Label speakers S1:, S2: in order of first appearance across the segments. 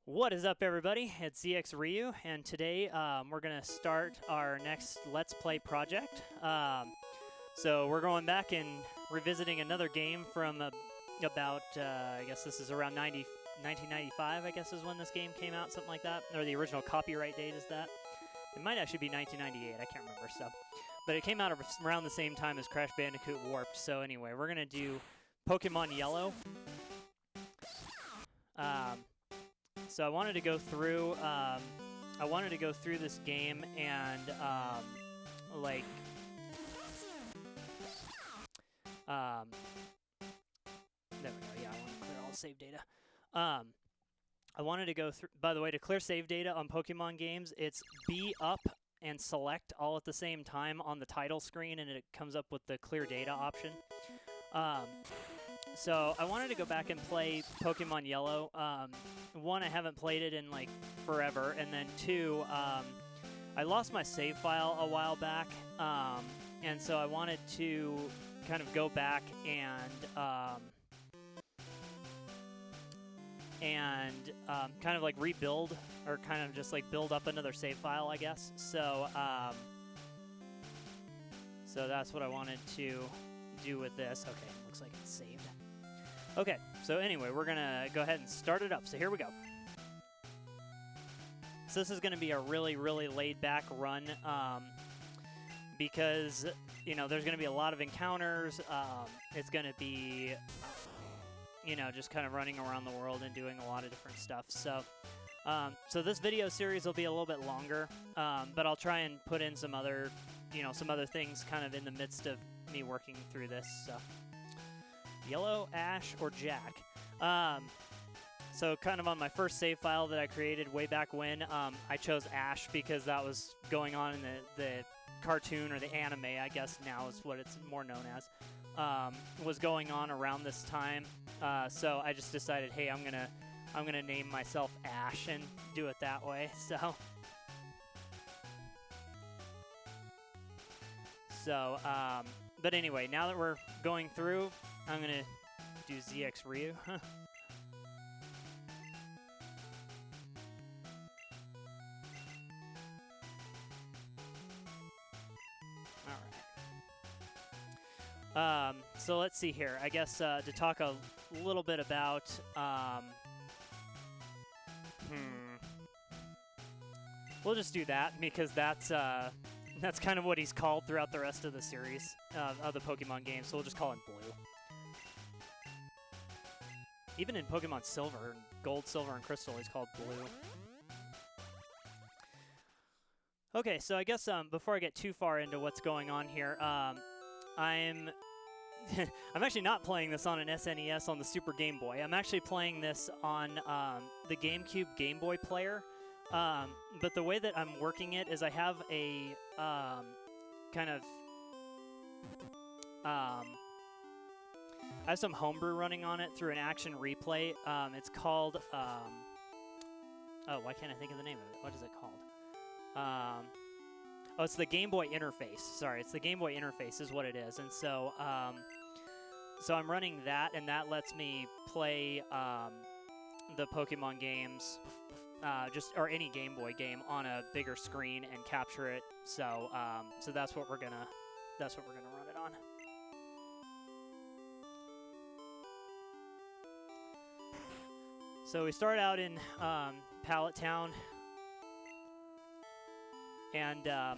S1: What is up, everybody? It's ZXRyuu, and today we're going to start our next Let's Play project. So we're going back and revisiting another game from about, I guess this is around 1995, I guess is when this game came out, something like that. Or the original copyright date is that. It might actually be 1998, I can't remember, so. But it came out around the same time as Crash Bandicoot Warped, so anyway, we're going to do Pokemon Yellow. So I wanted to go through. This game and like. There we go. Yeah, I want to clear all the save data. I wanted to go through. By the way, to clear save data on Pokemon games, it's B up and select all at the same time on the title screen, and it comes up with the clear data option. So I wanted to go back and play Pokemon Yellow. One, I haven't played it in like forever, and then two, I lost my save file a while back, and so I wanted to kind of go back and kind of like rebuild, or kind of just like build up another save file, I guess. So so that's what I wanted to do with this. Okay, looks like it's saved. Okay, so anyway, we're going to go ahead and start it up. So here we go. So this is going to be a really, really laid-back run because, you know, there's going to be a lot of encounters. It's going to be, you know, just kind of running around the world and doing a lot of different stuff. So, so this video series will be a little bit longer, but I'll try and put in some other, you know, some other things kind of in the midst of me working through this. So. Yellow, Ash, or Jack. So kind of on my first save file that I created way back when, I chose Ash because that was going on in the cartoon, or the anime, I guess now is what it's more known as, was going on around this time. So I just decided, hey, I'm gonna name myself Ash and do it that way. So, but anyway, now that we're going through, I'm going to do ZXRyuu. Alright. So let's see here. I guess to talk a little bit about... We'll just do that, because that's kind of what he's called throughout the rest of the series of the Pokemon games, so we'll just call him Blue. Even in Pokemon Silver, Gold, Silver, and Crystal, he's called Blue. Okay, so I guess before I get too far into what's going on here, I'm actually not playing this on an SNES on the Super Game Boy. I'm actually playing this on the GameCube Game Boy player. But the way that I'm working it is I have a kind of I have some homebrew running on it through an action replay. It's called oh, why can't I think of the name of it? What is it called? Oh, it's the Game Boy interface. Sorry, it's the Game Boy interface is what it is. And so so I'm running that, and that lets me play the Pokemon games, or any Game Boy game on a bigger screen and capture it. So so that's what we're gonna run it on. So we start out in Pallet Town, and I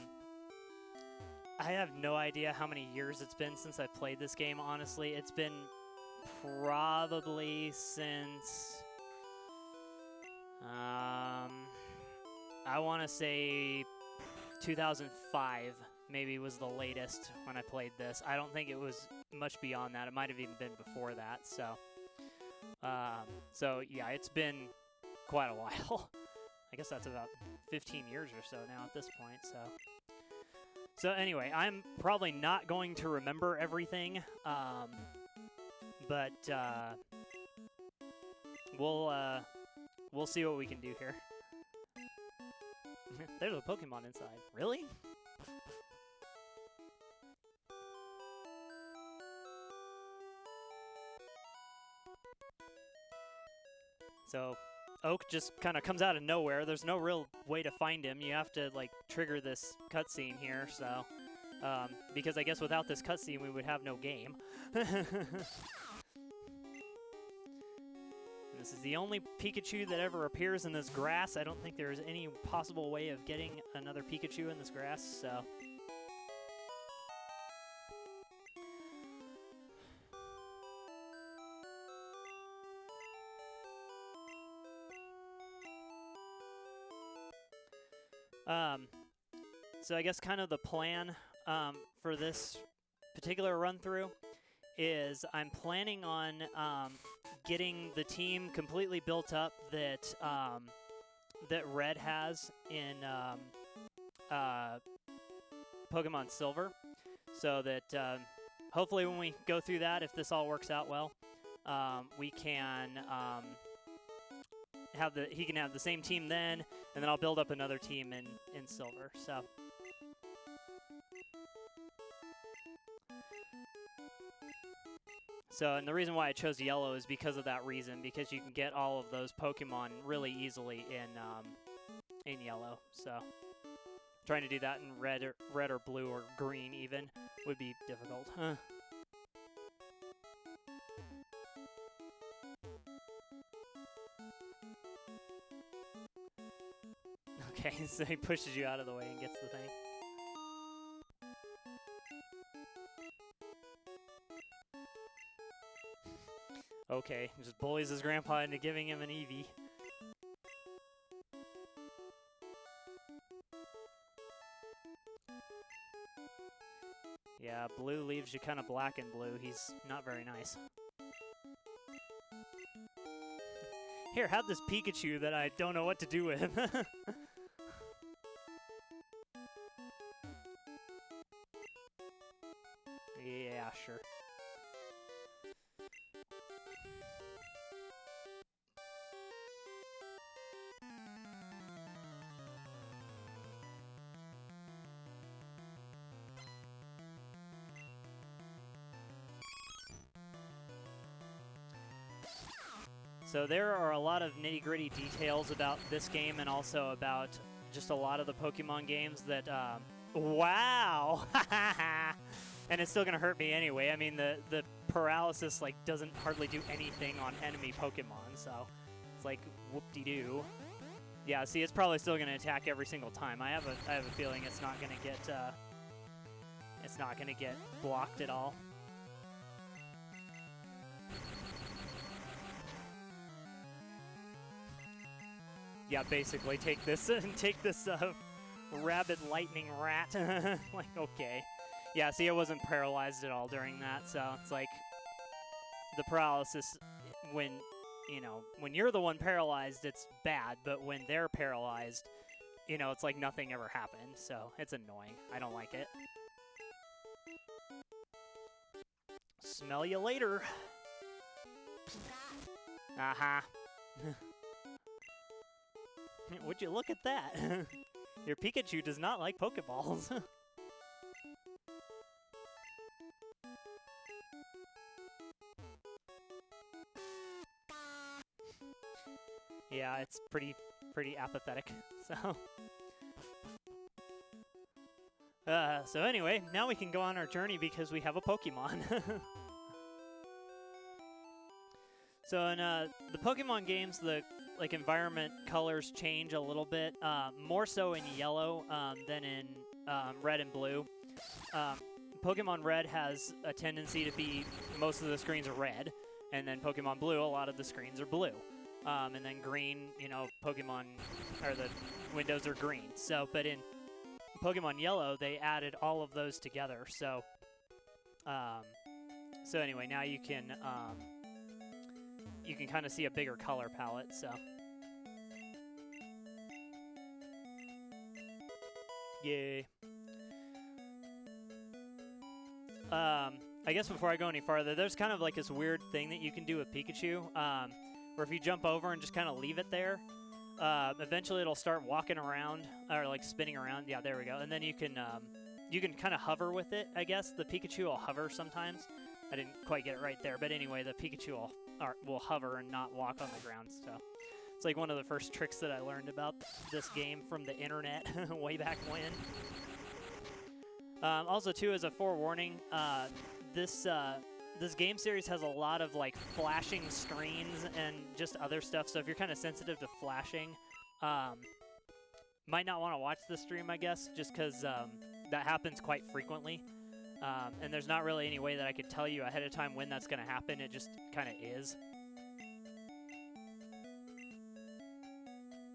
S1: have no idea how many years it's been since I played this game. Honestly, it's been probably since I want to say 2005 maybe was the latest when I played this. I don't think it was much beyond that. It might have even been before that. So, so yeah, it's been quite a while. I guess that's about 15 years or so now at this point. So anyway, I'm probably not going to remember everything, but we'll see what we can do here. There's a Pokemon inside. Really? So Oak just kind of comes out of nowhere. There's no real way to find him. You have to like trigger this cutscene here, so because I guess without this cutscene we would have no game. This is the only Pikachu that ever appears in this grass. I don't think there is any possible way of getting another Pikachu in this grass, so. So I guess kind of the plan for this particular run-through is I'm planning on getting the team completely built up that that Red has in Pokemon Silver, so that hopefully when we go through that, if this all works out well, we can he can have the same team then, and then I'll build up another team in Silver. So, and the reason why I chose Yellow is because of that reason, because you can get all of those Pokemon really easily in Yellow. So, trying to do that in red or blue or green even would be difficult. Okay, so he pushes you out of the way and gets the thing. Okay, just bullies his grandpa into giving him an Eevee. Yeah, blue leaves you kind of black and blue. He's not very nice. Here, have this Pikachu that I don't know what to do with. Yeah, sure. So there are a lot of nitty-gritty details about this game and also about just a lot of the Pokemon games that, wow! And it's still gonna hurt me anyway. I mean, the paralysis, like, doesn't hardly do anything on enemy Pokemon, so it's like, whoop-de-doo. Yeah, see, it's probably still gonna attack every single time. I have a feeling it's not gonna get blocked at all. Yeah, basically take this rabid lightning rat. Like, okay. Yeah, see, I wasn't paralyzed at all during that, so it's like the paralysis when you're the one paralyzed, it's bad, but when they're paralyzed, it's like nothing ever happened, so it's annoying. I don't like it. Smell you later. Aha. Would you look at that? Your Pikachu does not like Pokeballs. Yeah, it's pretty apathetic. So anyway, now we can go on our journey because we have a Pokemon. So in the Pokemon games, the environment colors change a little bit, more so in Yellow than in Red and Blue. Pokemon Red has a tendency to be most of the screens are red, and then Pokemon Blue, a lot of the screens are blue. And then Green, Pokemon, or the windows are green. So, but in Pokemon Yellow, they added all of those together. So, so anyway, now you can kind of see a bigger color palette, so. Yay. I guess before I go any farther, there's kind of like this weird thing that you can do with Pikachu, where if you jump over and just kind of leave it there, eventually it'll start walking around, or like spinning around. Yeah, there we go. And then you can kind of hover with it, I guess. The Pikachu will hover sometimes. I didn't quite get it right there, but anyway, the Pikachu will hover and not walk on the ground. So like one of the first tricks that I learned about this game from the internet way back when. Also, too, as a forewarning, this game series has a lot of like flashing screens and just other stuff. So if you're kind of sensitive to flashing, might not want to watch the stream, I guess, just because that happens quite frequently. And there's not really any way that I could tell you ahead of time when that's going to happen. It just kind of is.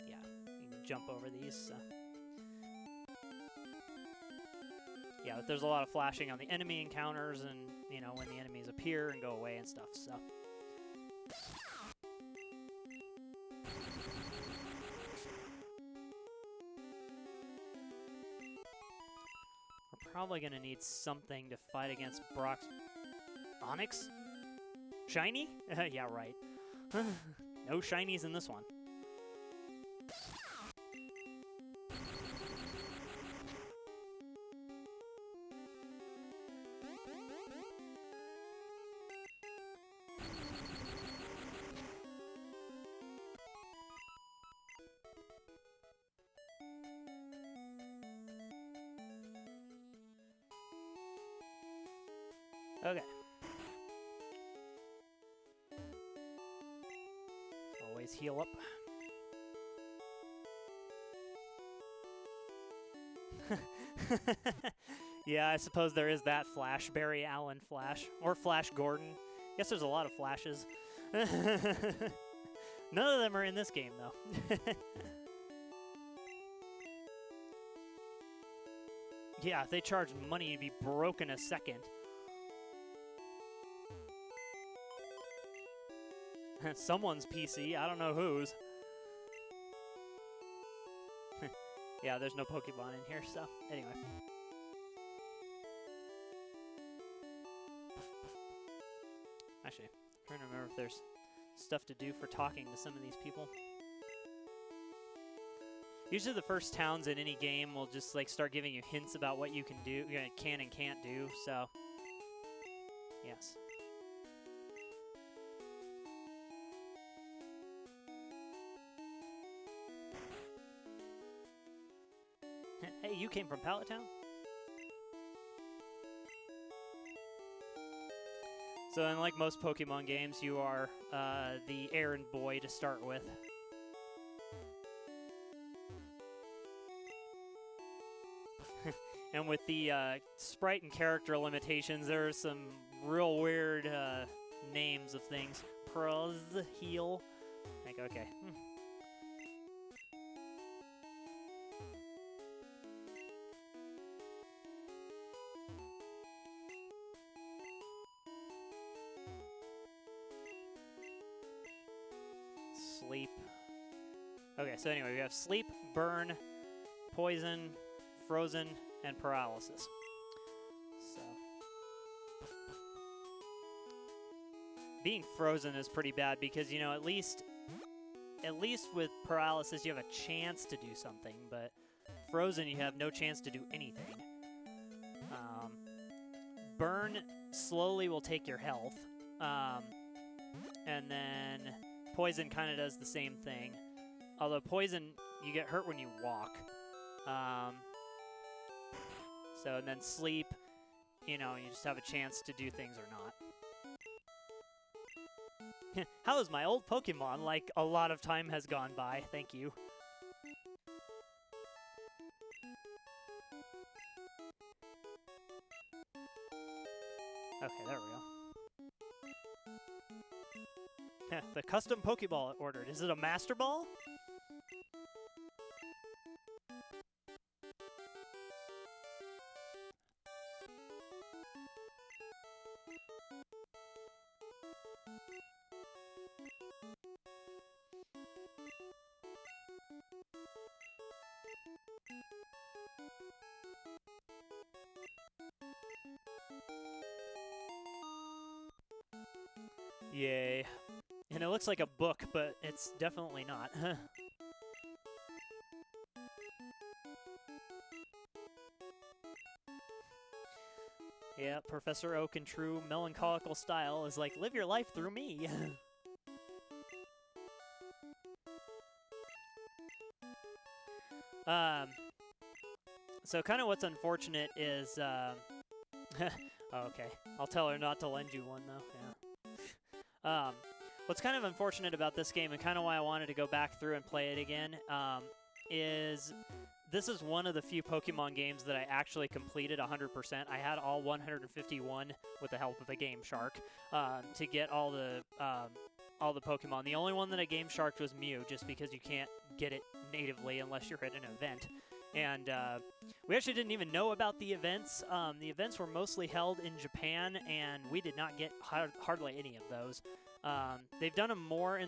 S1: Yeah, you can jump over these. So. Yeah, there's a lot of flashing on the enemy encounters and, you know, when the enemies appear and go away and stuff, so. We're probably going to need something to fight against Brock's... Onyx? Shiny? Yeah, right. No shinies in this one. Okay. Always heal up. Yeah, I suppose there is that Flash, Barry Allen Flash, or Flash Gordon. Guess there's a lot of Flashes. None of them are in this game, though. Yeah, they charge money to be broken a second. Someone's PC, I don't know whose. Yeah, there's no Pokemon in here, so anyway. Actually, I'm trying to remember if there's stuff to do for talking to some of these people. Usually the first towns in any game will just like start giving you hints about what you can do, can and can't do, so yes. Hey, you came from Pallet Town? So unlike most Pokemon games, you are the errand boy to start with. And with the sprite and character limitations, there are some real weird names of things. Pruz, heal. Like, okay. Sleep. Okay, so anyway, we have sleep, burn, poison, frozen, and paralysis. So being frozen is pretty bad because, you know, at least with paralysis you have a chance to do something, but frozen you have no chance to do anything. Burn slowly will take your health, and then poison kind of does the same thing. Although poison, you get hurt when you walk. So, and then sleep, you know, you just have a chance to do things or not. How is my old Pokemon? Like, a lot of time has gone by. Thank you. Okay, there we go. The custom Pokeball ordered. Is it a Master Ball? Yay. And it looks like a book, but it's definitely not. Yeah, Professor Oak in true melancholical style is like, live your life through me. So kind of what's unfortunate is, oh, okay, I'll tell her not to lend you one though. Yeah. What's kind of unfortunate about this game, and kind of why I wanted to go back through and play it again, is this is one of the few Pokemon games that I actually completed 100%. I had all 151 with the help of a Game Shark to get all the Pokemon. The only one that I Game Sharked was Mew, just because you can't get it natively unless you're at an event. And we actually didn't even know about the events. The events were mostly held in Japan, and we did not get hardly any of those. They've done them more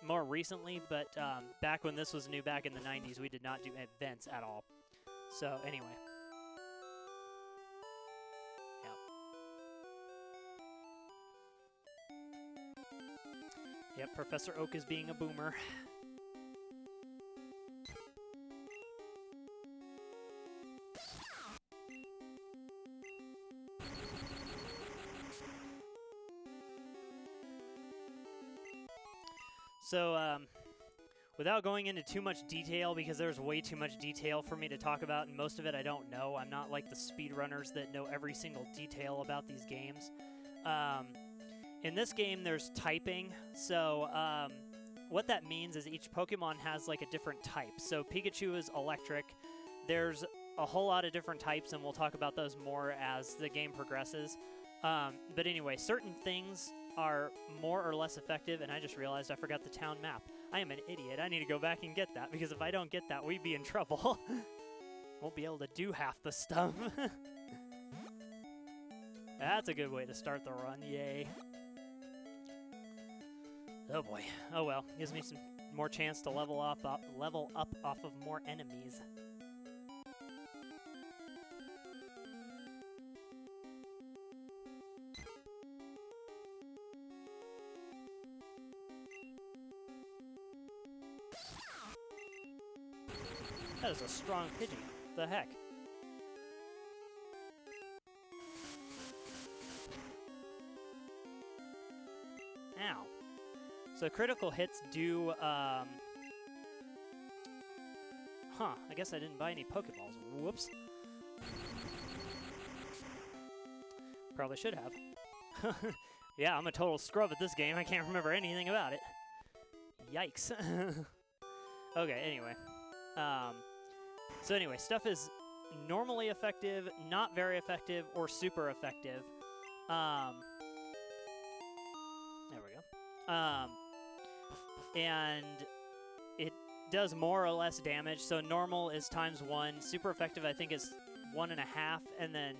S1: more recently, but back when this was new, back in the 90s, we did not do events at all. So anyway. Yep, Professor Oak is being a boomer. So, without going into too much detail, because there's way too much detail for me to talk about, and most of it I don't know. I'm not like the speedrunners that know every single detail about these games. In this game, there's typing. So, what that means is each Pokemon has like a different type. So, Pikachu is electric. There's a whole lot of different types, and we'll talk about those more as the game progresses. But anyway, certain things are more or less effective, and I just realized I forgot the town map. I am an idiot. I need to go back and get that, because if I don't get that, we'd be in trouble. Won't be able to do half the stuff. That's a good way to start the run. Yay. Oh boy. Oh well. Gives me some more chance to level up off of more enemies. That is a strong Pidgey. The heck? Ow. So critical hits do, I guess I didn't buy any Pokeballs. Whoops. Probably should have. Yeah, I'm a total scrub at this game. I can't remember anything about it. Yikes. Okay, anyway. So anyway, stuff is normally effective, not very effective, or super effective. There we go. And it does more or less damage. So normal is ×1. Super effective, I think, is 1.5, and then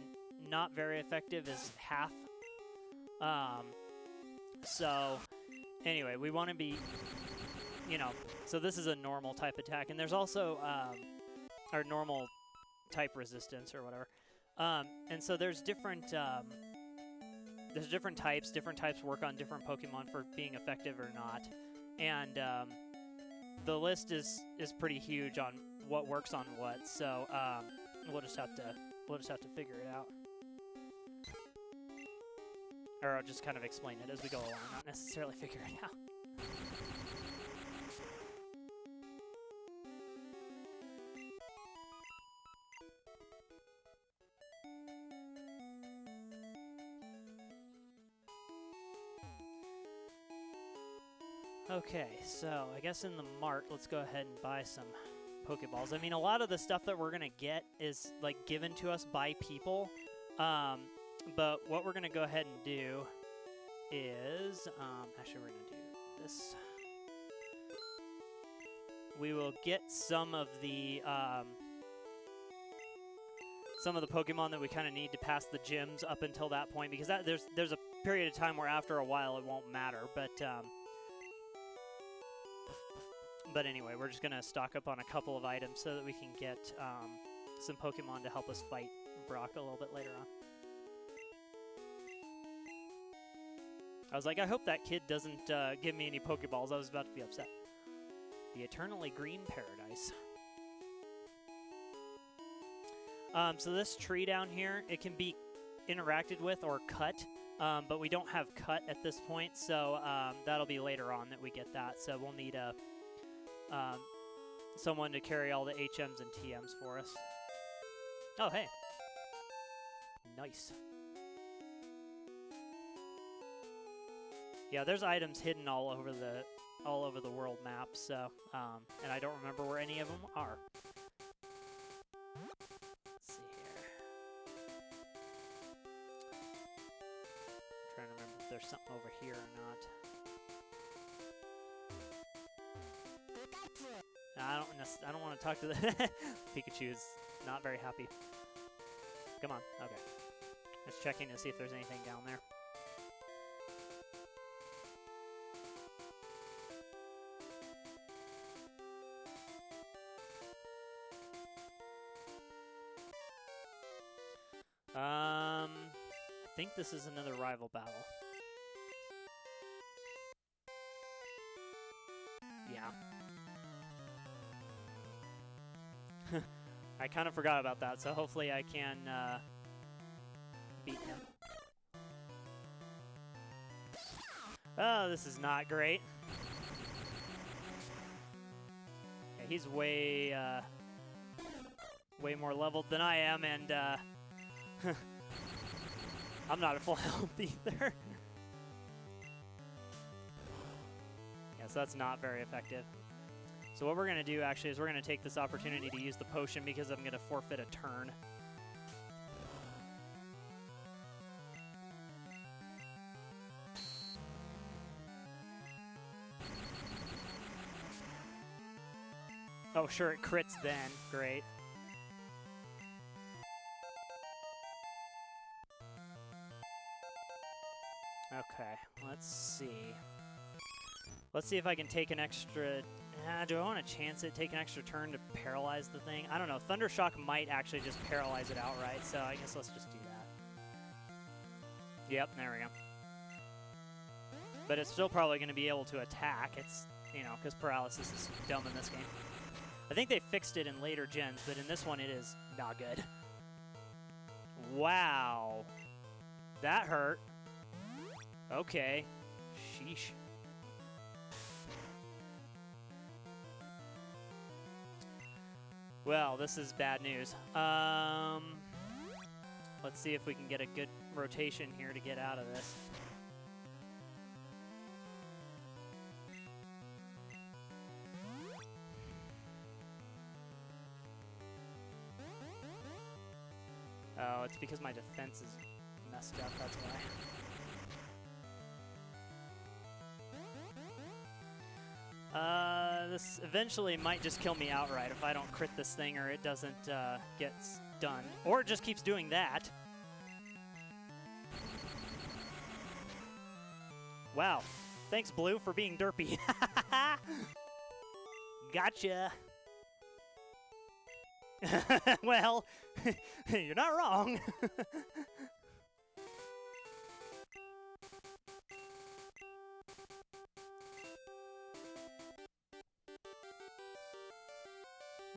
S1: not very effective is half. So anyway, we want to be, so this is a normal type attack, and there's also our normal type resistance or whatever. And so there's different types. Different types work on different Pokemon for being effective or not. And the list is pretty huge on what works on what. So we'll just have to figure it out. Or I'll just kind of explain it as we go along, not necessarily figure it out. Okay, so I guess in the mart, let's go ahead and buy some Pokeballs. I mean, a lot of the stuff that we're going to get is, like, given to us by people. But what we're going to go ahead and do is, actually we're going to do this. We will get some of the Pokemon that we kind of need to pass the gyms up until that point, because there's a period of time where after a while it won't matter, but anyway, we're just going to stock up on a couple of items so that we can get some Pokemon to help us fight Brock a little bit later on. I was like, I hope that kid doesn't give me any Pokeballs. I was about to be upset. The Eternally Green Paradise. So this tree down here, it can be interacted with or cut, but we don't have cut at this point, so that'll be later on that we get that. So we'll need a someone to carry all the HMs and TMs for us. Oh, hey. Nice. Yeah, there's items hidden all over the world map, so and I don't remember where any of them are. Let's see here. I'm trying to remember if there's something over here or not. I don't want to talk to the Pikachu's not very happy. Come on. Okay. Just checking to see if there's anything down there. I think this is another rival battle. Yeah. I kind of forgot about that, so hopefully I can beat him. Oh, this is not great. Yeah, he's way more leveled than I am, and I'm not at full health either. Yeah, so that's not very effective. So what we're going to do, actually, is we're going to take this opportunity to use the potion because I'm going to forfeit a turn. Oh, sure, it crits then. Great. Okay, let's see. Let's see if I can take an extra... do I want to chance it, take an extra turn to paralyze the thing? I don't know. Thundershock might actually just paralyze it outright, so I guess let's just do that. Yep, there we go. But it's still probably going to be able to attack. It's, you know, because paralysis is dumb in this game. I think they fixed it in later gens, but in this one it is not good. Wow. That hurt. Okay. Sheesh. Well, this is bad news. Let's see if we can get a good rotation here to get out of this. Oh, it's because my defense is messed up, that's why. This eventually might just kill me outright if I don't crit this thing or it doesn't get stunned. Or it just keeps doing that. Wow. Thanks, Blue, for being derpy. Gotcha. Well, you're not wrong.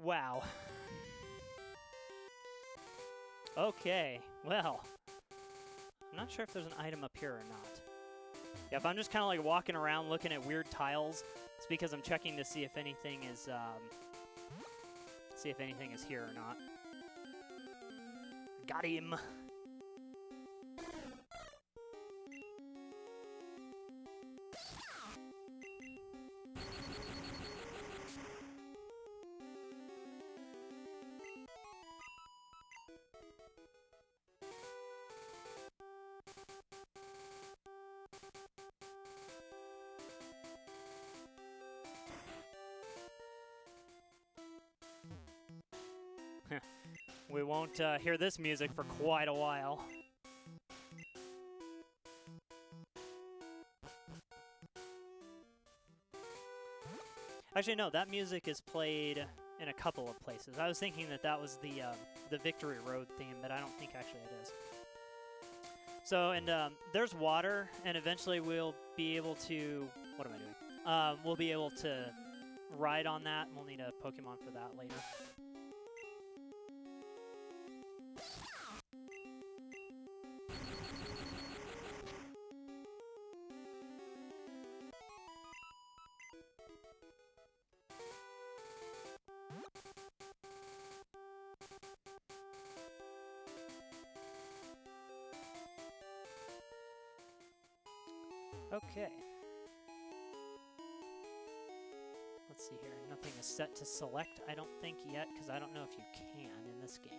S1: Wow. Okay, well. I'm not sure if there's an item up here or not. Yeah, if I'm just kind of like walking around looking at weird tiles, it's because I'm checking to see if anything is, here or not. Got him. We won't hear this music for quite a while. Actually, no, that music is played in a couple of places. I was thinking that that was the Victory Road theme, but I don't think actually it is. So, and there's water, and eventually we'll be able to... What am I doing? We'll be able to ride on that, and we'll need a Pokemon for that later. Okay. Let's see here. Nothing is set to select, I don't think yet, because I don't know if you can in this game.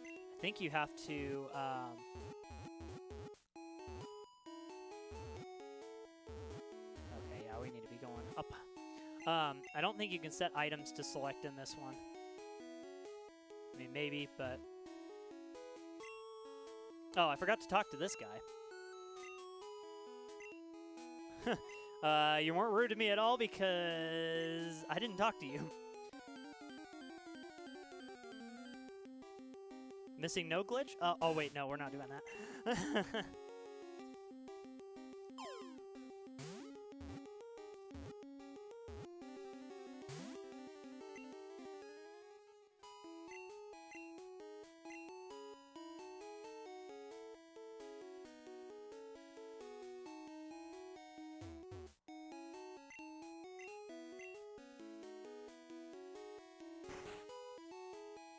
S1: I think you have to, okay, yeah, we need to be going up. I don't think you can set items to select in this one. I mean, maybe, but... Oh, I forgot to talk to this guy. You weren't rude to me at all because I didn't talk to you. Missing no glitch? Oh, wait, no, we're not doing that.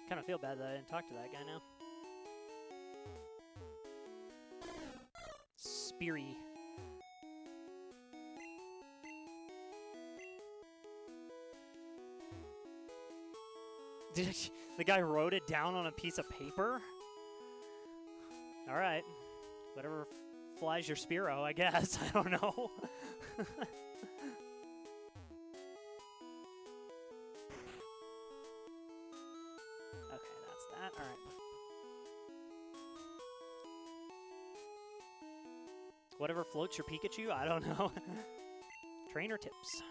S1: Kind of feel bad that I didn't talk to that guy now. Speary. The guy wrote it down on a piece of paper? Alright. Whatever flies your Spearow, I guess. I don't know. Okay, that's that. Alright. Whatever floats your Pikachu? I don't know. Trainer tips.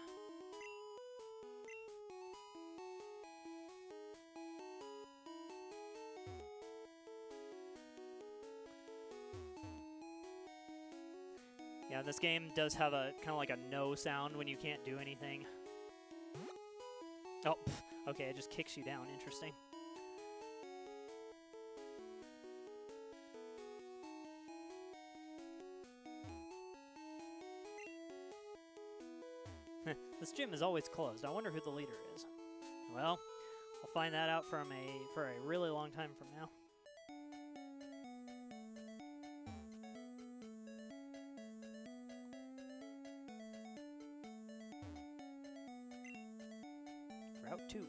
S1: Yeah, this game does have a kind of like a no sound when you can't do anything. Oh, okay, it just kicks you down. Interesting. This gym is always closed. I wonder who the leader is. Well, we'll find that out for a really long time from now. Route 2.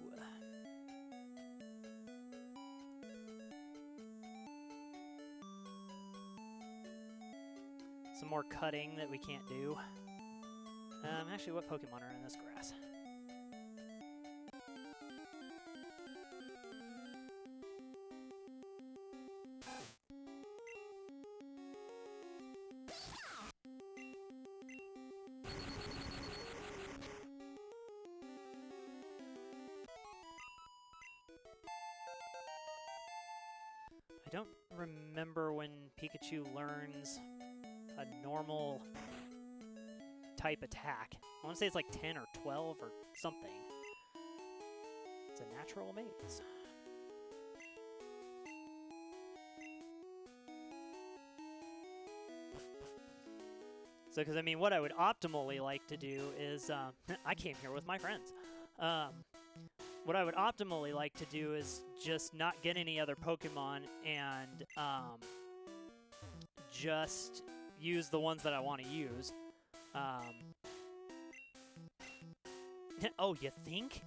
S1: Some more cutting that we can't do. Actually, what Pokemon are in this grass? I don't remember when Pikachu learns a normal type attack. I want to say it's like 10 or 12 or something. It's a natural maze. So, because I mean, what I would optimally like to do is, I came here with my friends. What I would optimally like to do is just not get any other Pokemon and just use the ones that I want to use. Oh, you think?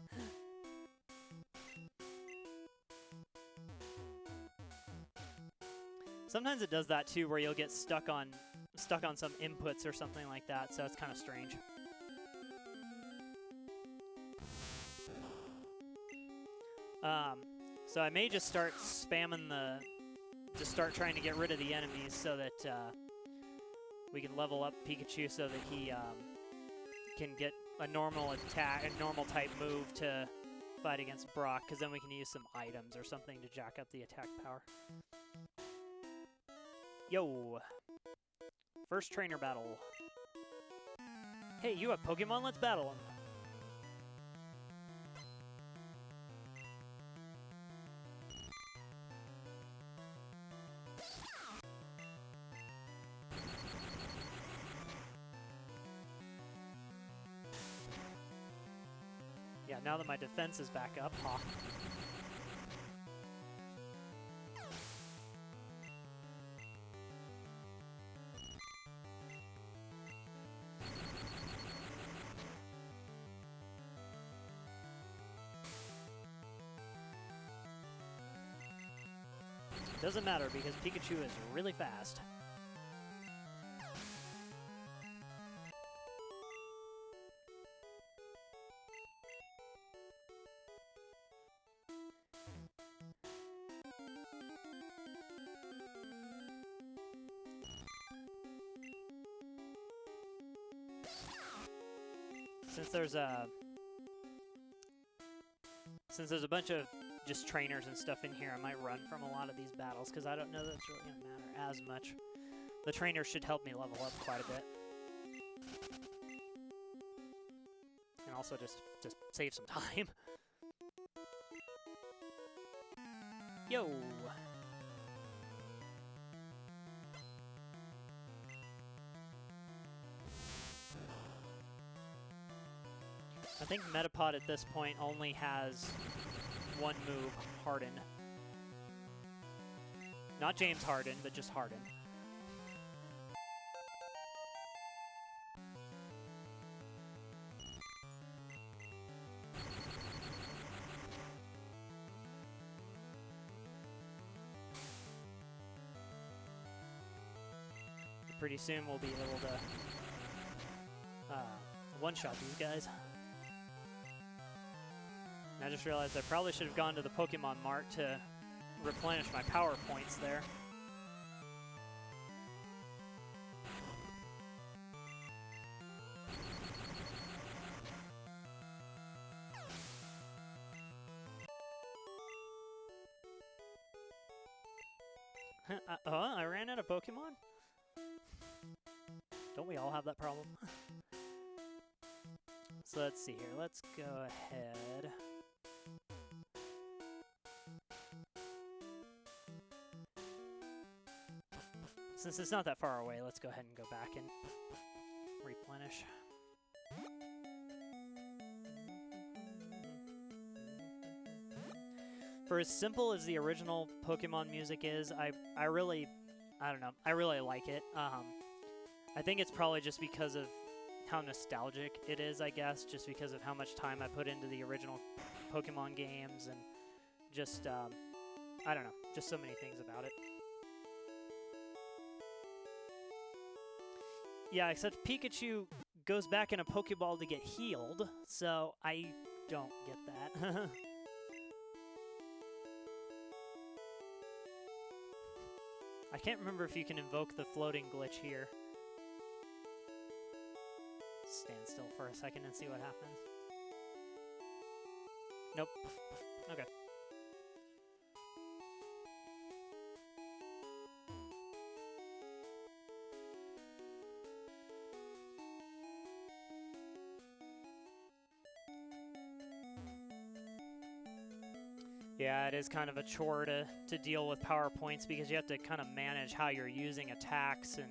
S1: Sometimes it does that too, where you'll get stuck on some inputs or something like that, so it's kind of strange. So I may just start spamming just start trying to get rid of the enemies so that we can level up Pikachu so that he can get a normal attack, a normal type move to fight against Brock, because then we can use some items or something to jack up the attack power. Yo! First trainer battle. Hey, you have Pokemon? Let's battle them. Yeah, now that my defense is back up, huh? Doesn't matter because Pikachu is really fast. Since there's a bunch of just trainers and stuff in here, I might run from a lot of these battles because I don't know that it's really going to matter as much. The trainers should help me level up quite a bit. And also just save some time. Yo! I think Metapod at this point only has one move, Harden. Not James Harden, but just Harden. Pretty soon we'll be able to one-shot these guys. I just realized I probably should have gone to the Pokemon Mart to replenish my power points there. I ran out of Pokemon? Don't we all have that problem? So let's see here. Let's go ahead. Since it's not that far away, let's go ahead and go back and replenish. For as simple as the original Pokemon music is, I don't know, I really like it. I think it's probably just because of how nostalgic it is, I guess, just because of how much time I put into the original Pokemon games and just, I don't know, just so many things about it. Yeah, except Pikachu goes back in a Pokeball to get healed, so I don't get that. I can't remember if you can invoke the floating glitch here. Stand still for a second and see what happens. Nope. Okay. Yeah, it is kind of a chore to deal with power points because you have to kind of manage how you're using attacks, and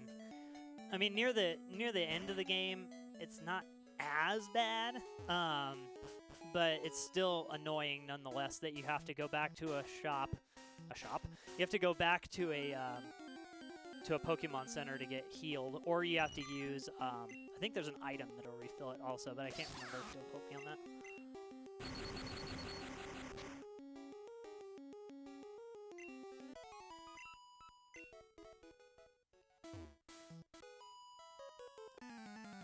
S1: I mean near the end of the game it's not as bad, but it's still annoying nonetheless that you have to go back to a shop. You have to go back to a Pokemon Center to get healed, or you have to use I think there's an item that'll refill it also, but I can't remember. Don't quote me on that.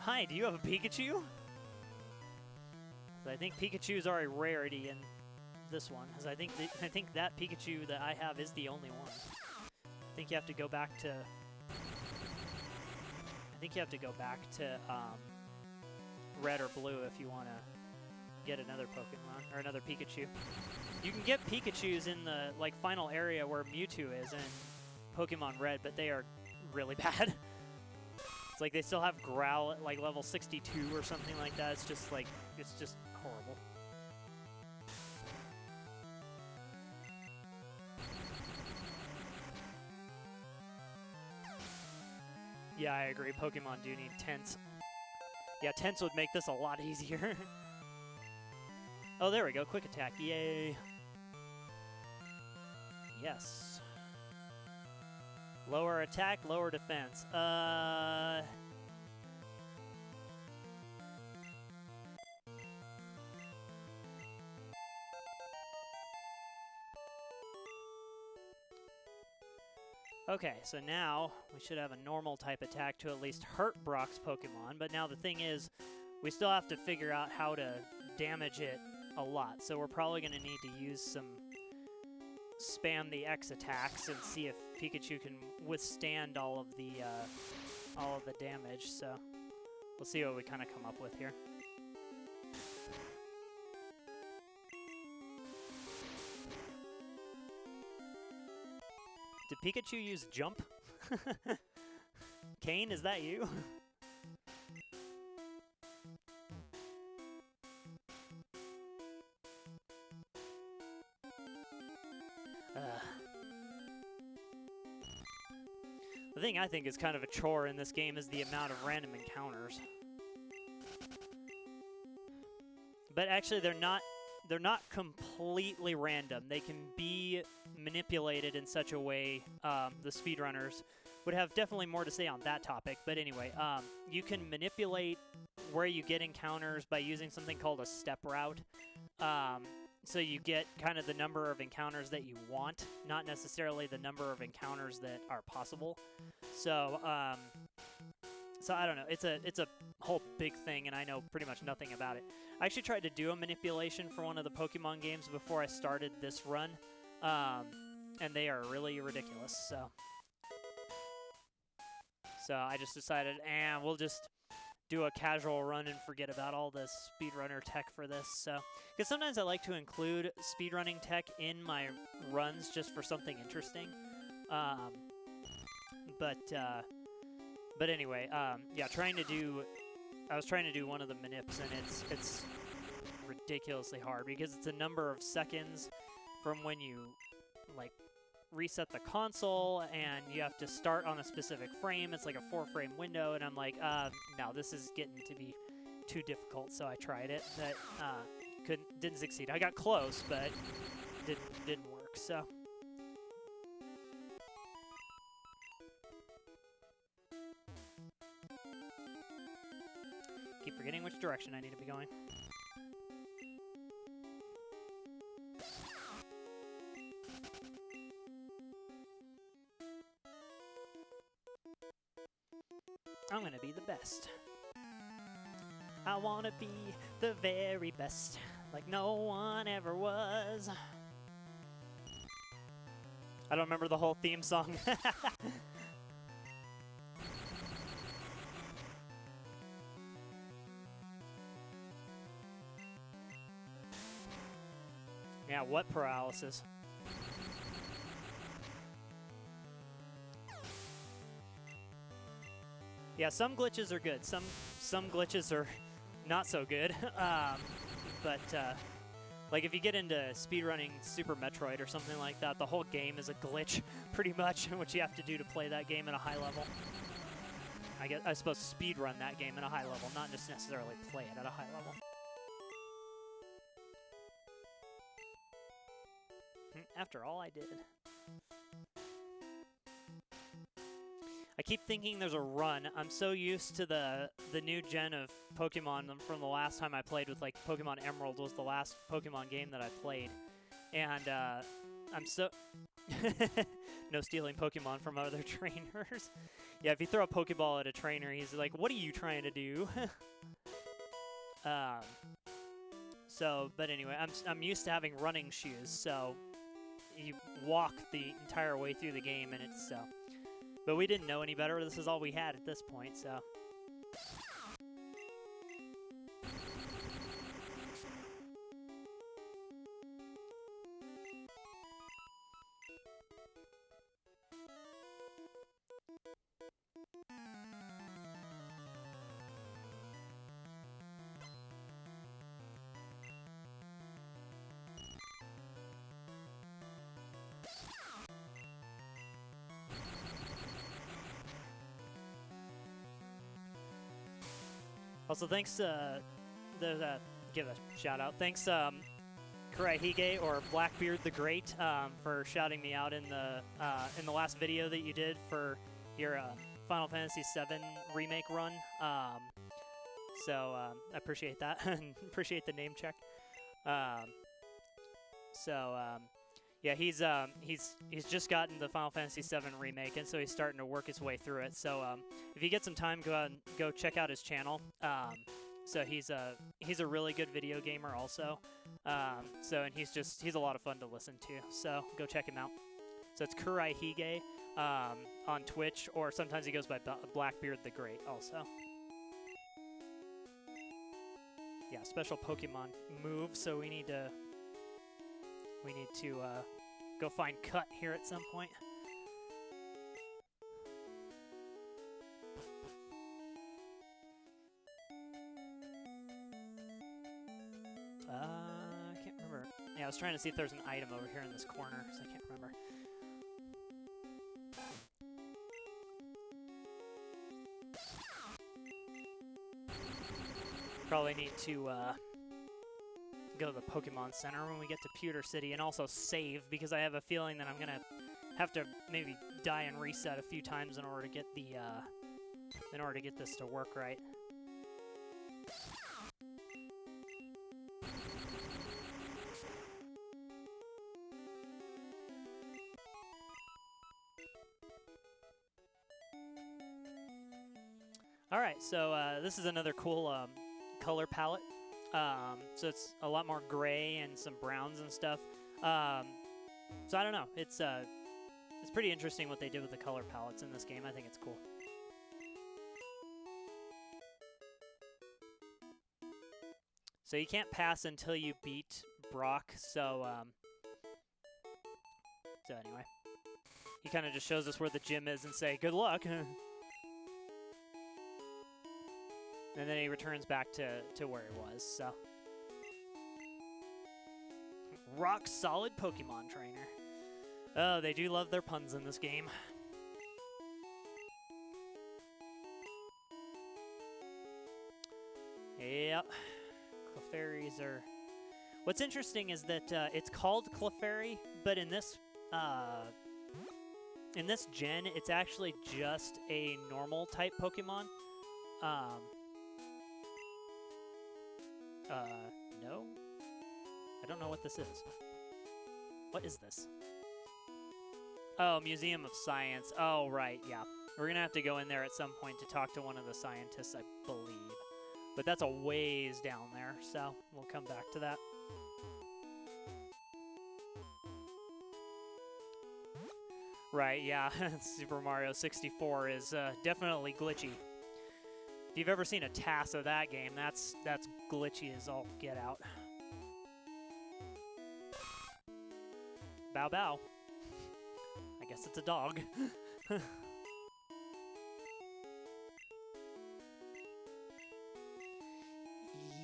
S1: Hi, do you have a Pikachu? So I think Pikachus are a rarity in this one, because I think that Pikachu that I have is the only one. I think you have to go back to red or blue if you want to get another Pokemon or another Pikachu. You can get Pikachus in the final area where Mewtwo is in Pokemon Red, but they are really bad. It's like they still have Growl at level 62 or something like that. It's just horrible. Yeah, I agree. Pokemon do need tents. Yeah, tents would make this a lot easier. Oh, there we go. Quick attack. Yay. Yes. Lower attack, lower defense. Okay, so now we should have a normal type attack to at least hurt Brock's Pokemon, but now the thing is, we still have to figure out how to damage it a lot, so we're probably going to need to use some spam the X attacks and see if Pikachu can withstand all of the damage, so we'll see what we kind of come up with here. Did Pikachu use jump? Kane, is that you? The thing I think is kind of a chore in this game is the amount of random encounters. But actually, they're not completely random. They can be manipulated in such a way, the speedrunners would have definitely more to say on that topic. But anyway, you can manipulate where you get encounters by using something called a step route. So you get kind of the number of encounters that you want, not necessarily the number of encounters that are possible. So, so I don't know. It's a whole big thing, and I know pretty much nothing about it. I actually tried to do a manipulation for one of the Pokemon games before I started this run, and they are really ridiculous. So I just decided, we'll just do a casual run and forget about all the speedrunner tech for this. So, because sometimes I like to include speedrunning tech in my runs just for something interesting. But anyway, yeah, I was trying to do one of the manips, and it's ridiculously hard because it's a number of seconds from when you like reset the console, and you have to start on a specific frame. It's like a 4-frame window, and I'm like, no, this is getting to be too difficult. So I tried it, but didn't succeed. I got close, but didn't work. So. Keep forgetting which direction I need to be going. I'm gonna be the best. I wanna be the very best, like no one ever was. I don't remember the whole theme song. Yeah, what paralysis? Yeah, some glitches are good. Some glitches are not so good. But like if you get into speedrunning Super Metroid or something like that, the whole game is a glitch, pretty much, which you have to do to play that game at a high level. I suppose speedrun that game at a high level, not just necessarily play it at a high level. After all I did. I keep thinking there's a run. I'm so used to the new gen of Pokemon from the last time I played with, like, Pokemon Emerald was the last Pokemon game that I played. And I'm so... No stealing Pokemon from other trainers. Yeah, if you throw a Pokeball at a trainer, he's like, what are you trying to do? But anyway, I'm used to having running shoes, so you walk the entire way through the game, and it's but we didn't know any better. This is all we had at this point, so. Also, thanks give a shout out. Thanks, Kurahige or Blackbeard the Great, for shouting me out in the last video that you did for your Final Fantasy VII remake run. So I appreciate that and appreciate the name check. Yeah, he's just gotten the Final Fantasy VII remake, and so he's starting to work his way through it. So if you get some time, go out and go check out his channel. So he's a really good video gamer also. And he's a lot of fun to listen to. So go check him out. So it's Kurai Hige on Twitch, or sometimes he goes by Blackbeard the Great also. Yeah, special Pokemon move. So we need to go find Cut here at some point. I can't remember. Yeah, I was trying to see if there's an item over here in this corner, so I can't remember. Probably need to go to the Pokemon Center when we get to Pewter City, and also save, because I have a feeling that I'm gonna have to maybe die and reset a few times in order to get the this to work right. All right, so this is another cool color palette. So it's a lot more gray and some browns and stuff. So I don't know. It's pretty interesting what they did with the color palettes in this game. I think it's cool. So you can't pass until you beat Brock. So anyway, he kind of just shows us where the gym is and say, "Good luck." And then he returns back to where he was, so. Rock solid Pokemon trainer. Oh, they do love their puns in this game. Yep. Clefairies are... What's interesting is that it's called Clefairy, but in this gen, it's actually just a normal type Pokemon. No? I don't know what this is. What is this? Oh, Museum of Science. Oh, right, yeah. We're gonna have to go in there at some point to talk to one of the scientists, I believe. But that's a ways down there, so we'll come back to that. Right, yeah. Super Mario 64 is definitely glitchy. If you've ever seen a TAS of that game, that's glitchy as all get out. Bow bow. I guess it's a dog.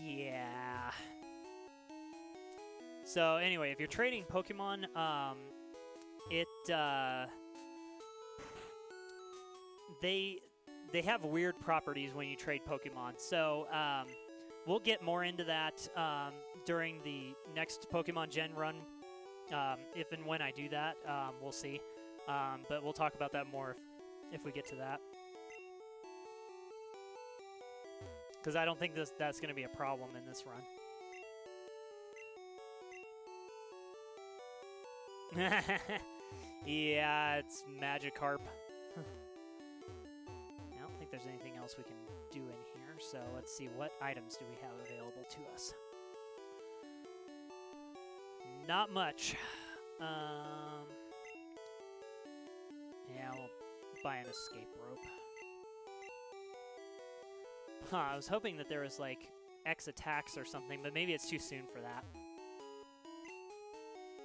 S1: Yeah. So anyway, if you're trading Pokemon, they have weird properties when you trade Pokemon. So we'll get more into that during the next Pokemon Gen run. If and when I do that, we'll see. But we'll talk about that more if we get to that. Because I don't think that's going to be a problem in this run. Yeah, it's Magikarp. I don't think there's anything else we can do in here, so let's see, what items do we have available to us? Not much. Yeah, we'll buy an escape rope. Huh, I was hoping that there was like X attacks or something, but maybe it's too soon for that.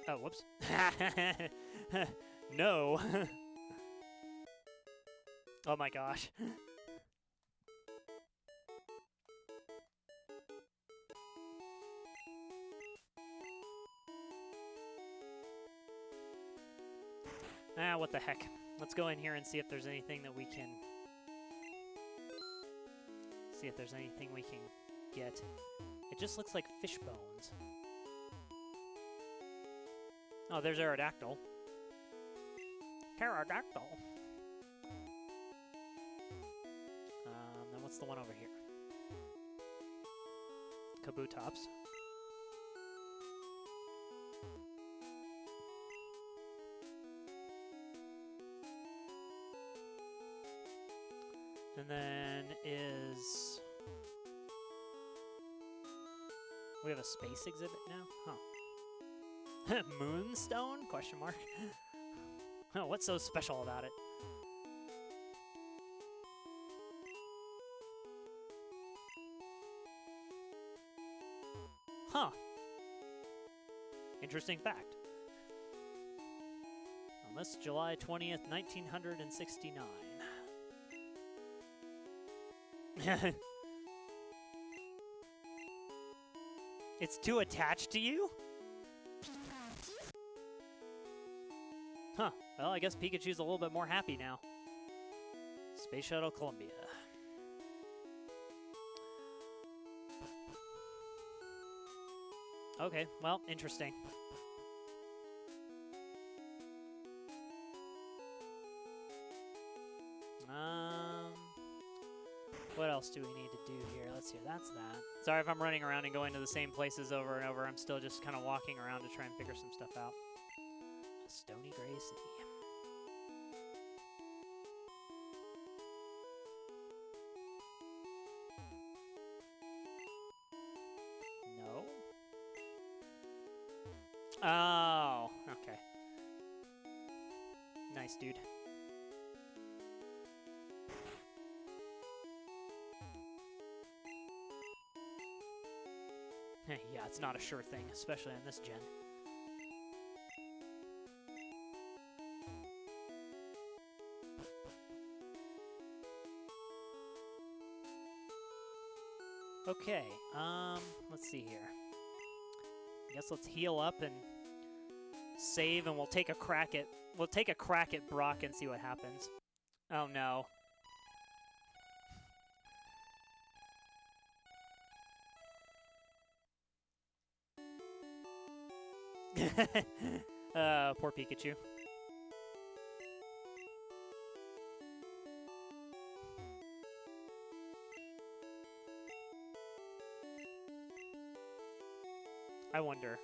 S1: Oh, whoops. No. Oh my gosh. Ah, what the heck. Let's go in here and see if there's anything that we can... See if there's anything we can get. It just looks like fish bones. Oh, there's Aerodactyl. Pterodactyl. Then what's the one over here? Kabutops. And then is... We have a space exhibit now? Huh. Moonstone? Question mark. Oh, what's so special about it? Huh. Interesting fact. On this July 20th, 1969. It's too attached to you? Huh. Well, I guess Pikachu's a little bit more happy now. Space Shuttle Columbia. Okay, well, interesting. What else do we need to do here? Let's see, that's that. Sorry if I'm running around and going to the same places over and over. I'm still just kind of walking around to try and figure some stuff out. Stony Gray City. No? Oh, okay. Nice, dude. Yeah, it's not a sure thing, especially in this gen. Okay, let's see here. I guess let's heal up and save, and we'll take a crack at Brock and see what happens. Oh no. Poor Pikachu. I wonder.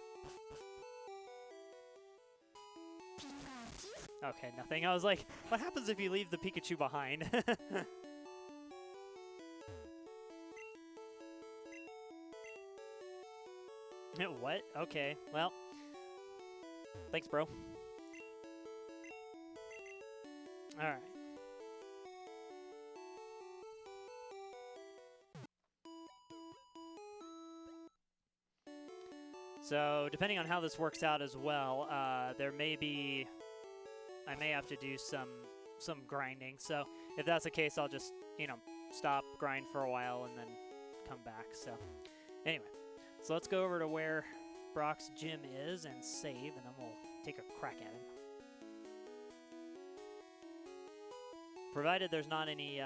S1: Okay, nothing. I was like, what happens if you leave the Pikachu behind? What? Okay, well. Thanks, bro. Alright. So, depending on how this works out as well, there may be... I may have to do some grinding. So, if that's the case, I'll just, you know, stop, grind for a while, and then come back. So, anyway. So, let's go over to where Brock's gym is and save, and then we'll take a crack at him. Provided there's not any,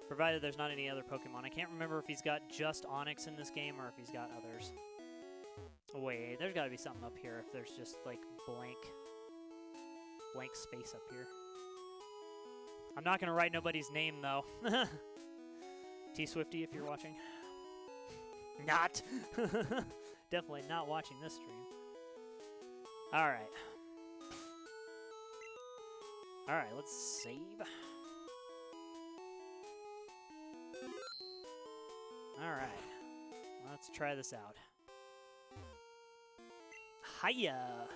S1: provided there's not any other Pokemon. I can't remember if he's got just Onix in this game or if he's got others. Wait, there's got to be something up here if there's just, like, blank space up here. I'm not going to write nobody's name, though. T-Swifty, if you're watching. Not. Definitely not watching this stream. Alright. Alright, let's save. Alright. Let's try this out. Hiya!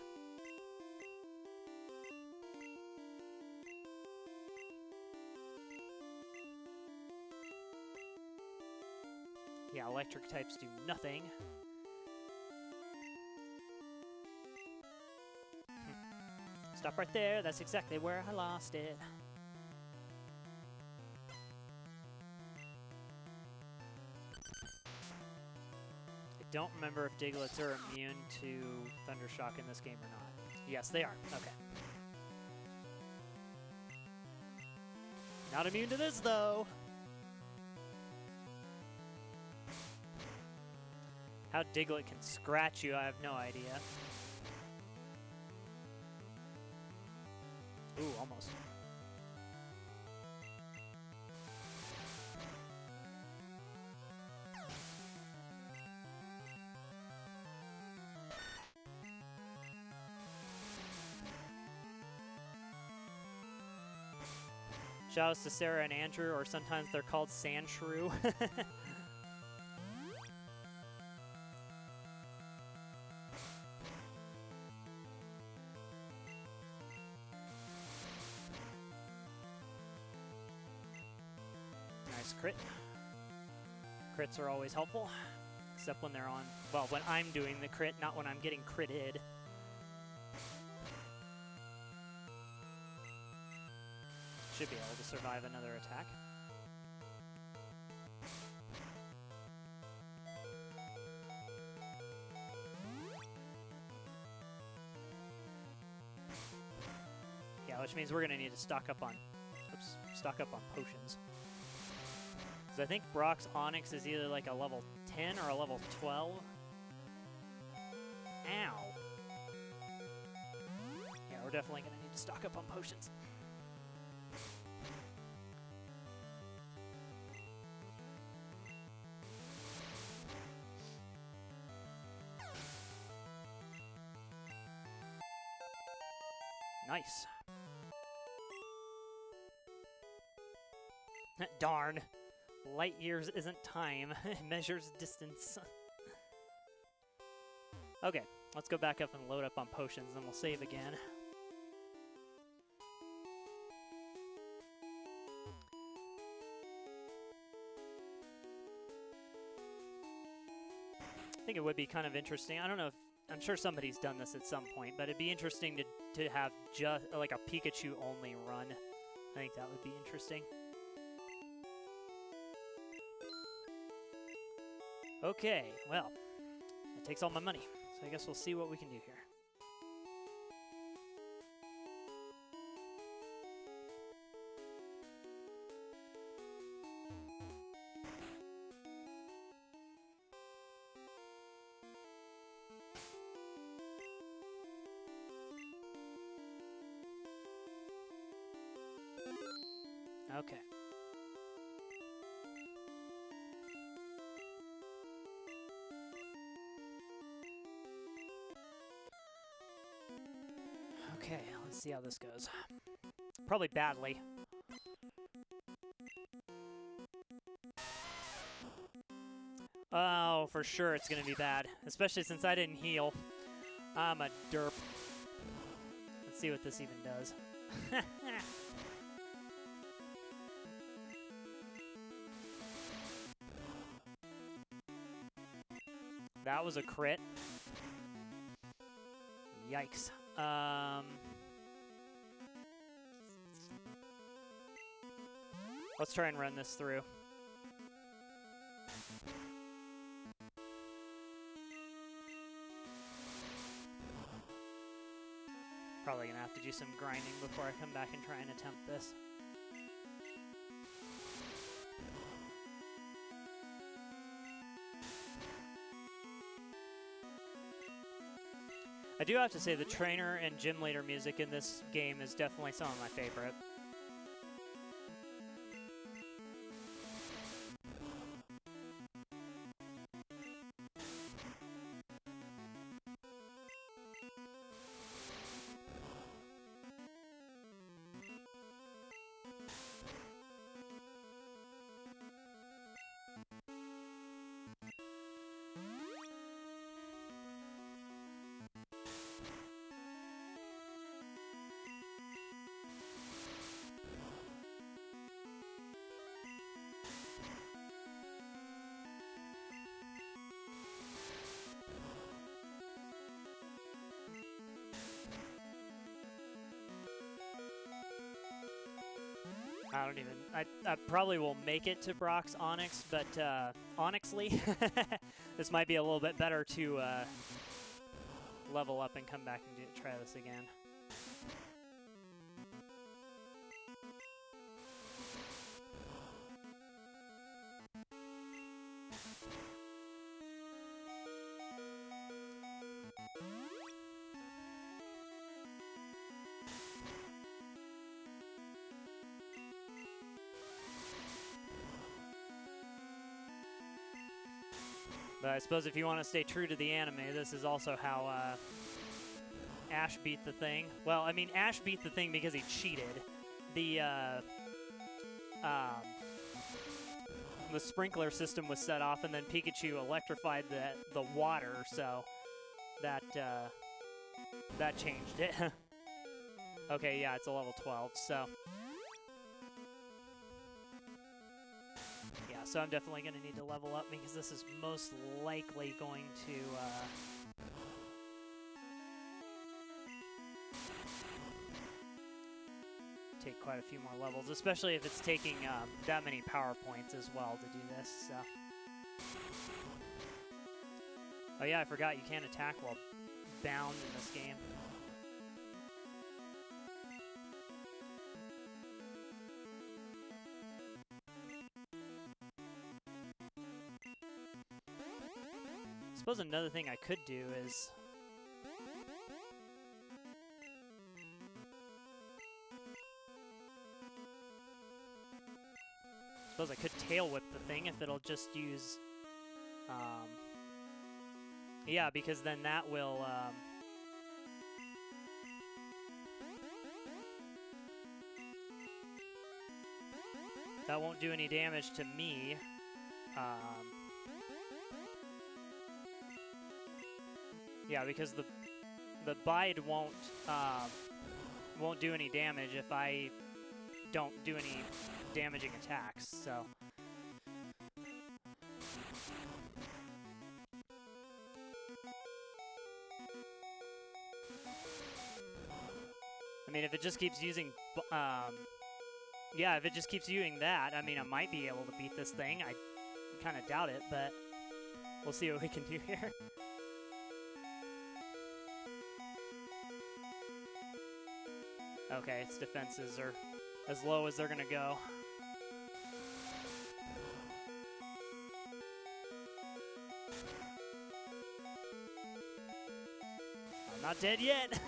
S1: Yeah, electric types do nothing. Stop right there. That's exactly where I lost it. I don't remember if Diglets are immune to Thundershock in this game or not. Yes, they are. Okay. Not immune to this, though. How Diglett can scratch you, I have no idea. Ooh, almost. Shoutouts to Sarah and Andrew, or sometimes they're called Sandshrew. Nice crit. Crits are always helpful, except when they're on, well, when I'm doing the crit, not when I'm getting critted. Should be able to survive another attack. Yeah, which means we're gonna need to stock up on, potions. Because I think Brock's Onyx is either like a level 10 or a level 12. Ow. Yeah, we're definitely gonna need to stock up on potions. Nice. Darn. Light years isn't time. It measures distance. Okay, let's go back up and load up on potions, and then we'll save again. I think it would be kind of interesting. I don't know if, I'm sure somebody's done this at some point, but it'd be interesting to have just like a Pikachu only run. I think that would be interesting. Okay, well, that takes all my money, so I guess we'll see what we can do here. Okay. Okay, let's see how this goes. Probably badly. Oh, for sure it's gonna be bad, especially since I didn't heal. I'm a derp. Let's see what this even does. That was a crit. Yikes. Let's try and run this through. Probably gonna have to do some grinding before I come back and try and attempt this. I do have to say the trainer and gym leader music in this game is definitely some of my favorite. I don't even, I probably will make it to Brock's Onyx, but honestly, this might be a little bit better to level up and come back and try this again. But I suppose if you want to stay true to the anime, this is also how Ash beat the thing. Well, I mean, Ash beat the thing because he cheated. The the sprinkler system was set off, and then Pikachu electrified the water, so that that changed it. Okay, yeah, it's a level 12, so yeah, so I'm definitely going to need to level up because this is most likely going to take quite a few more levels, especially if it's taking that many power points as well to do this. So. Oh yeah, I forgot you can't attack while bound in this game. I suppose another thing I could do is I could tail whip the thing if it'll just use yeah, because then that will that won't do any damage to me. Yeah, because the bide won't do any damage if I don't do any damaging attacks, so. I mean, if it just keeps using, yeah, if it just keeps using that, I mean, I might be able to beat this thing. I kind of doubt it, but we'll see what we can do here. Okay, its defenses are as low as they're gonna go. I'm not dead yet.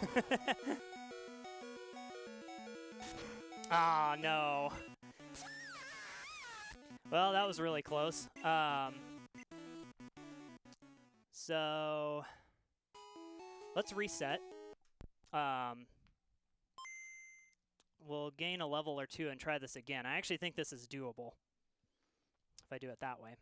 S1: Ah, no. Well, that was really close. So let's reset. We'll gain a level or two and try this again. I actually think this is doable if I do it that way.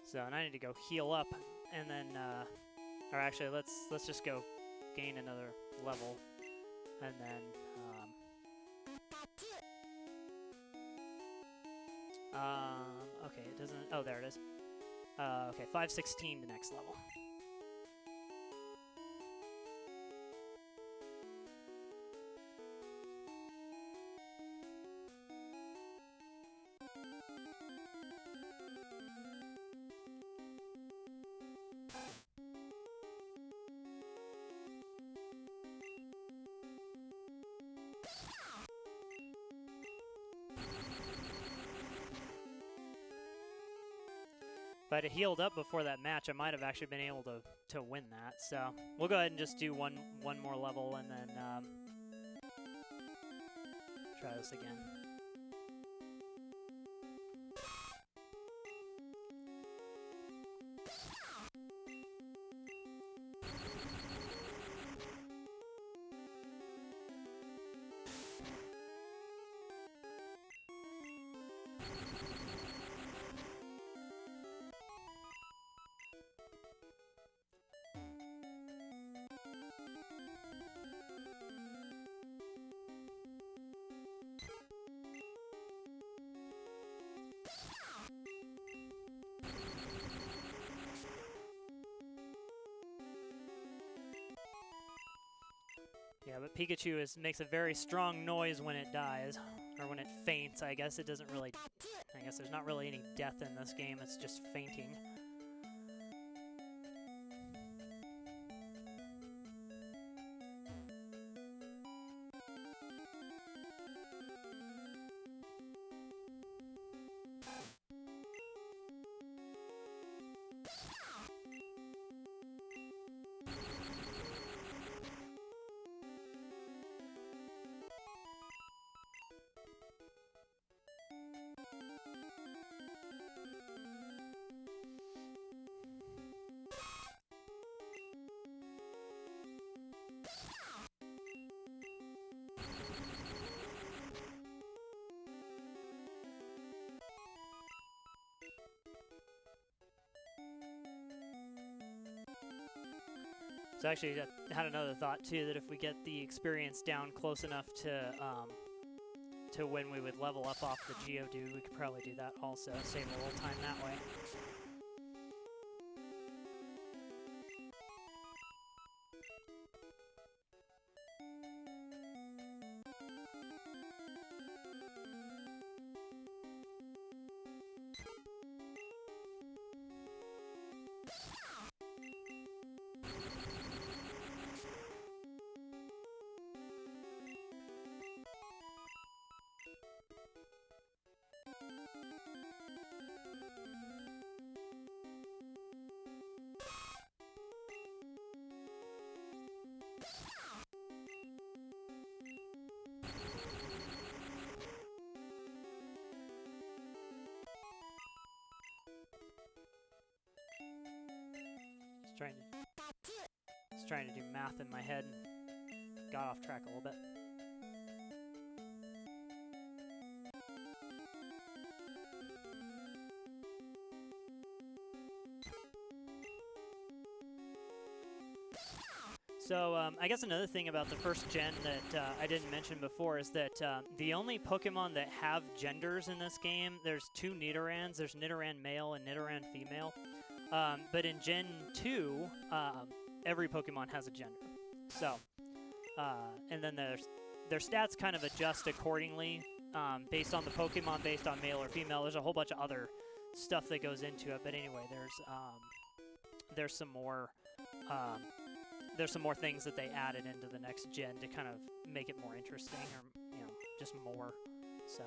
S1: So, and I need to go heal up, and then, or actually, let's just go gain another level, and then, okay, it doesn't, oh, there it is. Okay, 516, the next level. If I'd have healed up before that match, I might have actually been able to win that. So we'll go ahead and just do one more level and then try this again. Yeah, but Pikachu makes a very strong noise when it dies, or when it faints. I guess it doesn't really, I guess there's not really any death in this game, it's just fainting. So actually, I had another thought too, that if we get the experience down close enough to when we would level up off the Geodude, we could probably do that also, save a little time that way. Just trying to do math in my head and got off track a little bit. So I guess another thing about the first gen that I didn't mention before is that the only Pokemon that have genders in this game, there's two Nidorans. There's Nidoran male and Nidoran female. But in Gen 2, every Pokemon has a gender. So, and then their stats kind of adjust accordingly based on the Pokemon, based on male or female. There's a whole bunch of other stuff that goes into it. But anyway, there's some more things that they added into the next gen to kind of make it more interesting, or just more. So.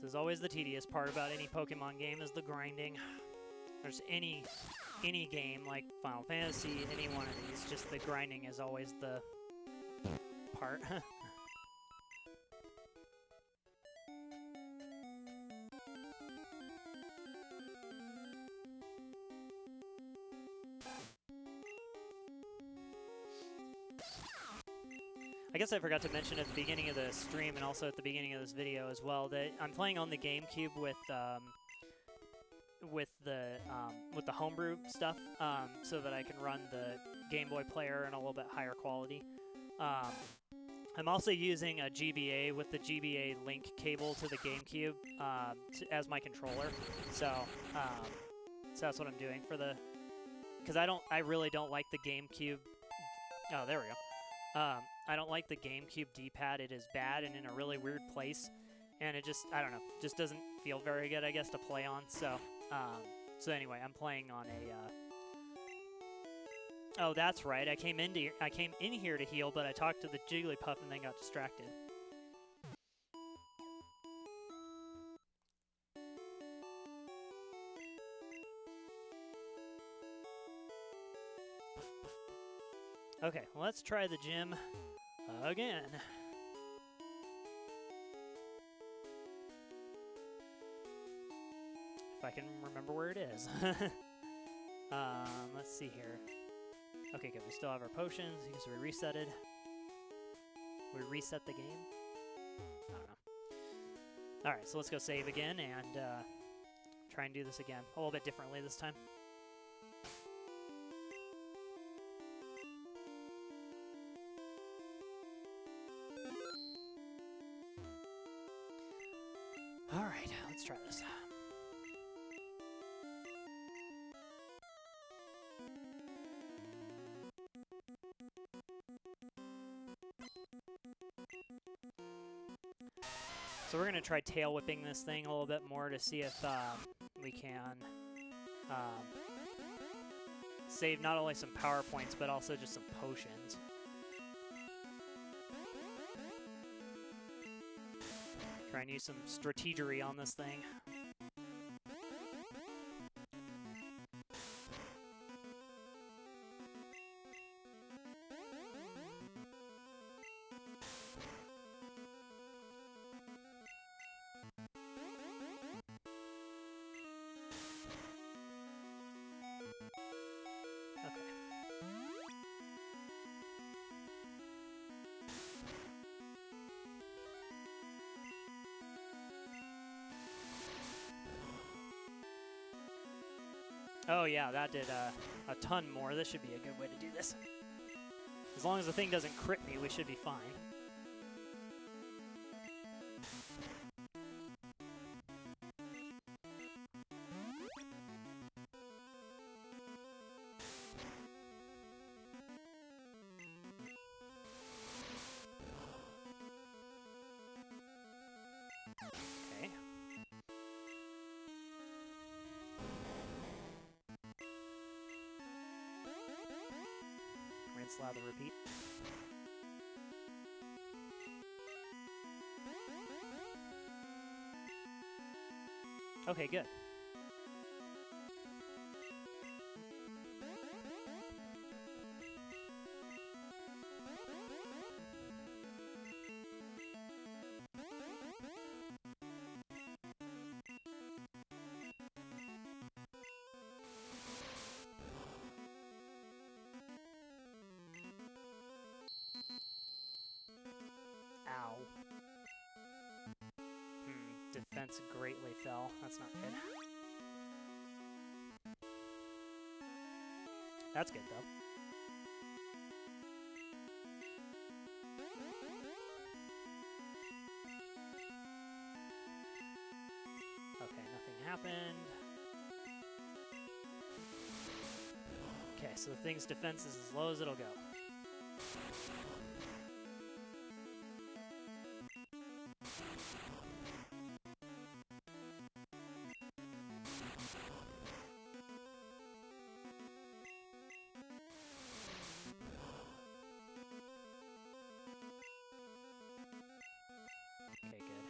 S1: This is always the tedious part about any Pokemon game, is the grinding. There's any game like Final Fantasy, any one of these, just the grinding is always the part. I guess I forgot to mention at the beginning of the stream and also at the beginning of this video as well that I'm playing on the GameCube with the homebrew stuff, so that I can run the Game Boy player in a little bit higher quality. I'm also using a GBA with the GBA link cable to the GameCube as my controller. So that's what I'm doing for the, because I really don't like the GameCube. Oh, there we go. I don't like the GameCube D-pad. It is bad and in a really weird place, and it just, I don't know, just doesn't feel very good, I guess, to play on. So anyway, I'm playing on a. Oh, that's right. I came in here to heal, but I talked to the Jigglypuff and then got distracted. Okay, well, let's try the gym again. If I can remember where it is. Let's see here. Okay, good. We still have our potions because we resetted. We reset the game? I don't know. Alright, so let's go save again and try and do this again. A little bit differently this time. Alright, let's try this. So we're going to try tail whipping this thing a little bit more to see if we can save not only some power points, but also just some potions. Try and use some strategery on this thing. Oh yeah, that did a ton more. This should be a good way to do this. As long as the thing doesn't crit me, we should be fine. Okay. Rinse, lather, repeat. Okay, good. Ow. Defense greatly fell. That's not good. That's good, though. Okay, nothing happened. Okay, so the thing's defense is as low as it'll go. Okay, good.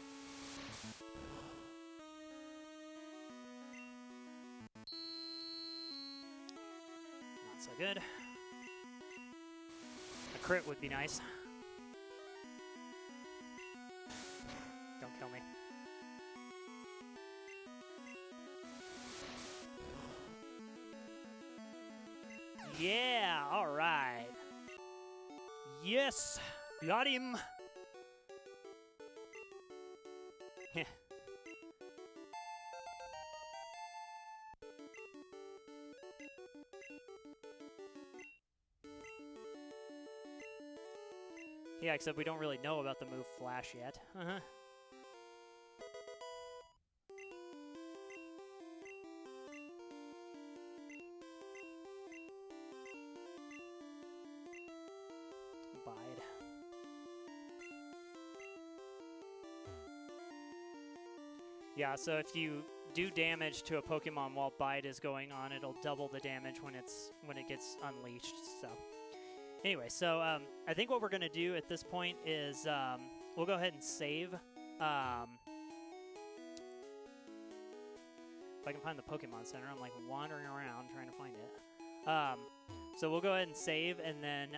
S1: Not so good. A crit would be nice. Don't kill me. Yeah, all right. Yes, got him. Yeah, except we don't really know about the move Flash yet. Bide. Yeah, so if you do damage to a Pokemon while Bide is going on, it'll double the damage when it gets unleashed. So. Anyway, so I think what we're going to do at this point is we'll go ahead and save. If I can find the Pokemon Center, I'm like wandering around trying to find it. So we'll go ahead and save, and then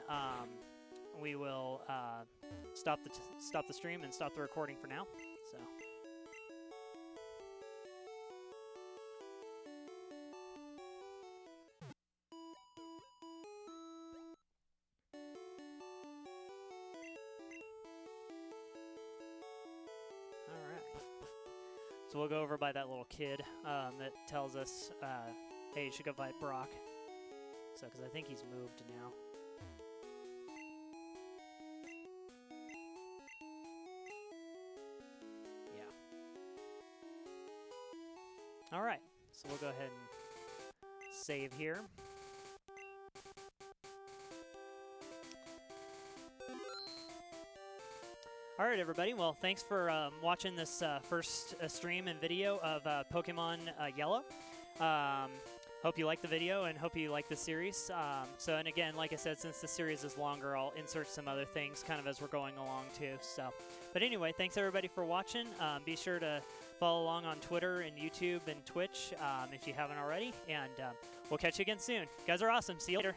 S1: we will stop the stream and stop the recording for now. So. So we'll go over by that little kid that tells us, hey, you should go fight Brock. So, because I think he's moved now. Yeah. All right. So we'll go ahead and save here. All right, everybody. Well, thanks for watching this first stream and video of Pokemon Yellow. hope you like the video and hope you like the series. And again, like I said, since the series is longer, I'll insert some other things kind of as we're going along too. But anyway, thanks everybody for watching. Be sure to follow along on Twitter and YouTube and Twitch if you haven't already. And we'll catch you again soon. You guys are awesome. See you later.